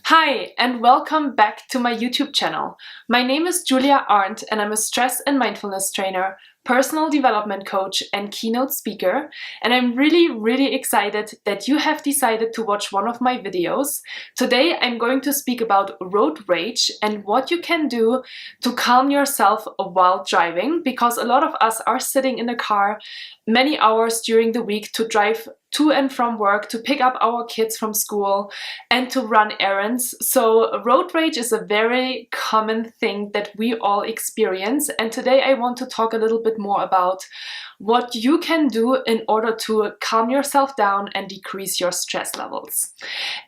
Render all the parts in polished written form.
Hi, and welcome back to my YouTube channel. My name is Julia Arndt, and I'm a stress and mindfulness trainer, personal development coach, and keynote speaker. And I'm really excited that you have decided to watch one of my videos. Today, I'm going to speak about road rage and what you can do to calm yourself while driving, because a lot of us are sitting in the car many hours during the week to drive to and from work, to pick up our kids from school, and to run errands. So road rage is a very common thing that we all experience. And today I want to talk a little bit more about what you can do in order to calm yourself down and decrease your stress levels.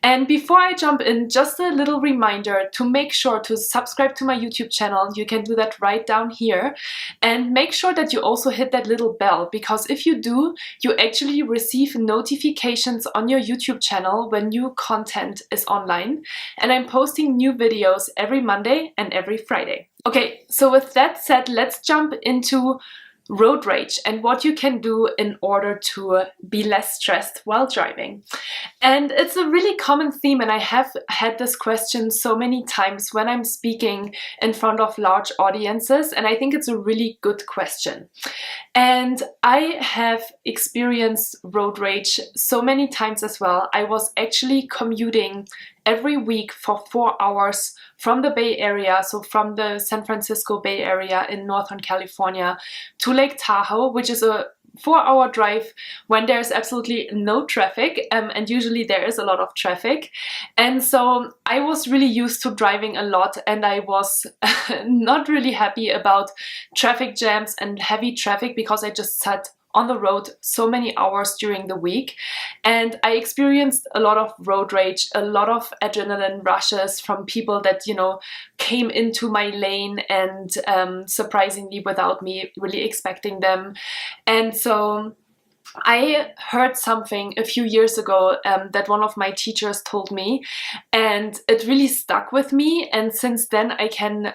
And before I jump in, just a little reminder to make sure to subscribe to my YouTube channel. You can do that right down here. And make sure that you also hit that little bell, because if you do, you actually receive notifications on your YouTube channel when new content is online. And I'm posting new videos every Monday and every Friday. Okay, so with that said, let's jump into road rage and what you can do in order to be less stressed while driving. And it's a really common theme, and I have had this question so many times when I'm speaking in front of large audiences, and I think it's a really good question. And I have experienced road rage so many times as well. I was actually commuting every week for 4 hours from the Bay Area, so from the San Francisco Bay Area in Northern California to Lake Tahoe, which is a 4-hour drive when there's absolutely no traffic, and usually there is a lot of traffic. And so I was really used to driving a lot, and I was not really happy about traffic jams and heavy traffic because I just sat on the road so many hours during the week. And I experienced a lot of road rage, a lot of adrenaline rushes from people that, came into my lane and surprisingly without me really expecting them. And so I heard something a few years ago that one of my teachers told me, and it really stuck with me. And since then I can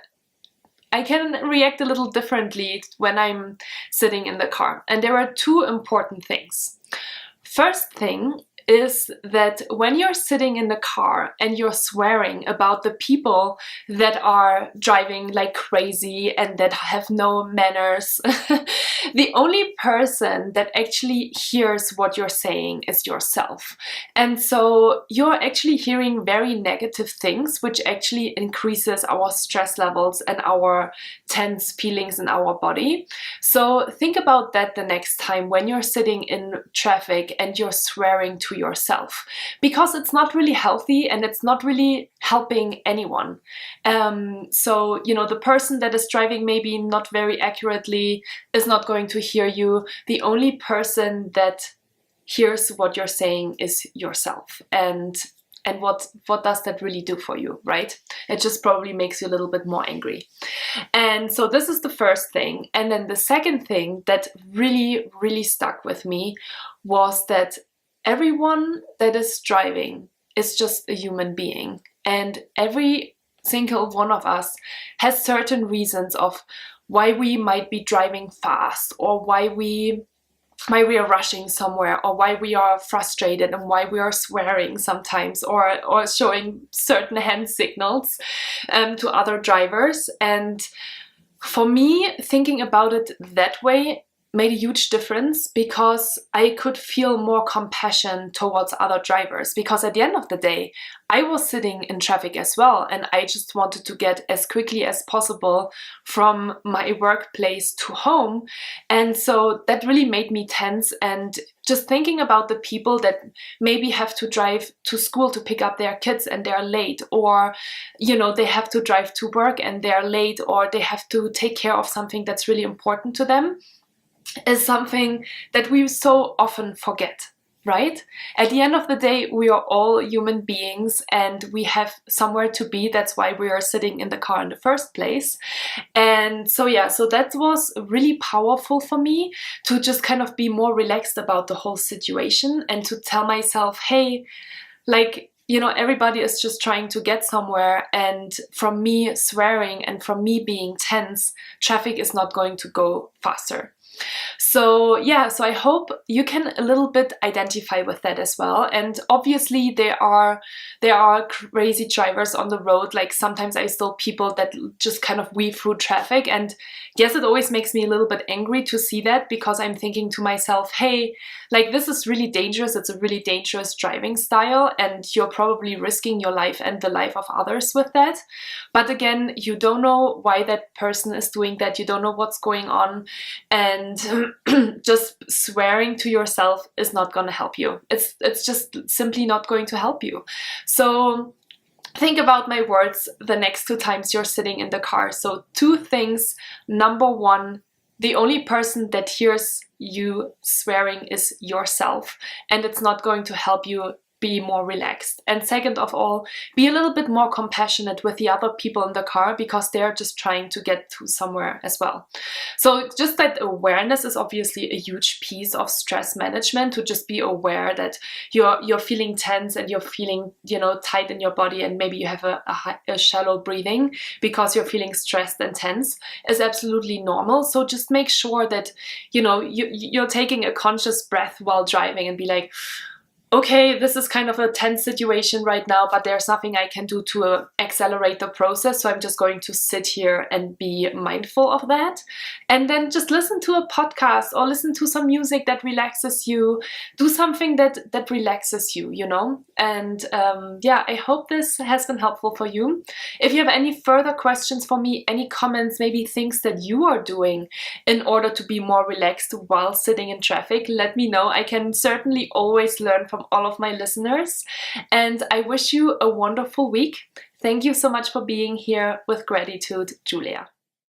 react a little differently when I'm sitting in the car. And there are two important things. First thing is that when you're sitting in the car and you're swearing about the people that are driving like crazy and that have no manners, the only person that actually hears what you're saying is yourself. And so you're actually hearing very negative things, which actually increases our stress levels and our tense feelings in our body. So think about that the next time when you're sitting in traffic and you're swearing to yourself, because it's not really healthy and it's not really helping anyone. So the person that is driving maybe not very accurately is not going to hear you. The only person that hears what you're saying is yourself. And what does that really do for you, right? It just probably makes you a little bit more angry. And so this is the first thing. And then the second thing that really stuck with me was that everyone that is driving is just a human being. And every single one of us has certain reasons of why we might be driving fast, or why we are rushing somewhere, or why we are frustrated, and why we are swearing sometimes, or showing certain hand signals to other drivers. And for me, thinking about it that way made a huge difference, because I could feel more compassion towards other drivers, because at the end of the day, I was sitting in traffic as well, and I just wanted to get as quickly as possible from my workplace to home. And so that really made me tense. And just thinking about the people that maybe have to drive to school to pick up their kids and they're late, or they have to drive to work and they're late, or they have to take care of something that's really important to them, is something that we so often forget, right? At the end of the day, we are all human beings and we have somewhere to be. That's why we are sitting in the car in the first place. And so that was really powerful for me to just kind of be more relaxed about the whole situation, and to tell myself, hey, everybody is just trying to get somewhere, and from me swearing and from me being tense, traffic is not going to go faster. So yeah, so I hope you can a little bit identify with that as well. And obviously there are crazy drivers on the road. Like sometimes I still people that just kind of weave through traffic, and yes, it always makes me a little bit angry to see that, because I'm thinking to myself, hey, like this is really dangerous. It's a really dangerous driving style, and you're probably risking your life and the life of others with that. But again, you don't know why that person is doing that. You don't know what's going on, and just swearing to yourself is not going to help you. It's just simply not going to help you. So think about my words the next 2 times you're sitting in the car. So 2 things. Number 1, the only person that hears you swearing is yourself, and it's not going to help you be more relaxed. And second of all, be a little bit more compassionate with the other people in the car, because they're just trying to get to somewhere as well. So just that awareness is obviously a huge piece of stress management, to just be aware that you're feeling tense and you're feeling, you know, tight in your body, and maybe you have a shallow breathing because you're feeling stressed and tense, is absolutely normal. So just make sure that, you know, you're taking a conscious breath while driving and be like, okay, this is kind of a tense situation right now, but there's nothing I can do to accelerate the process. So I'm just going to sit here and be mindful of that. And then just listen to a podcast or listen to some music that relaxes you. Do something that relaxes you, you know? And yeah, I hope this has been helpful for you. If you have any further questions for me, any comments, maybe things that you are doing in order to be more relaxed while sitting in traffic, let me know. I can certainly always learn from all of my listeners, and I wish you a wonderful week. Thank you so much for being here. With gratitude, Julia.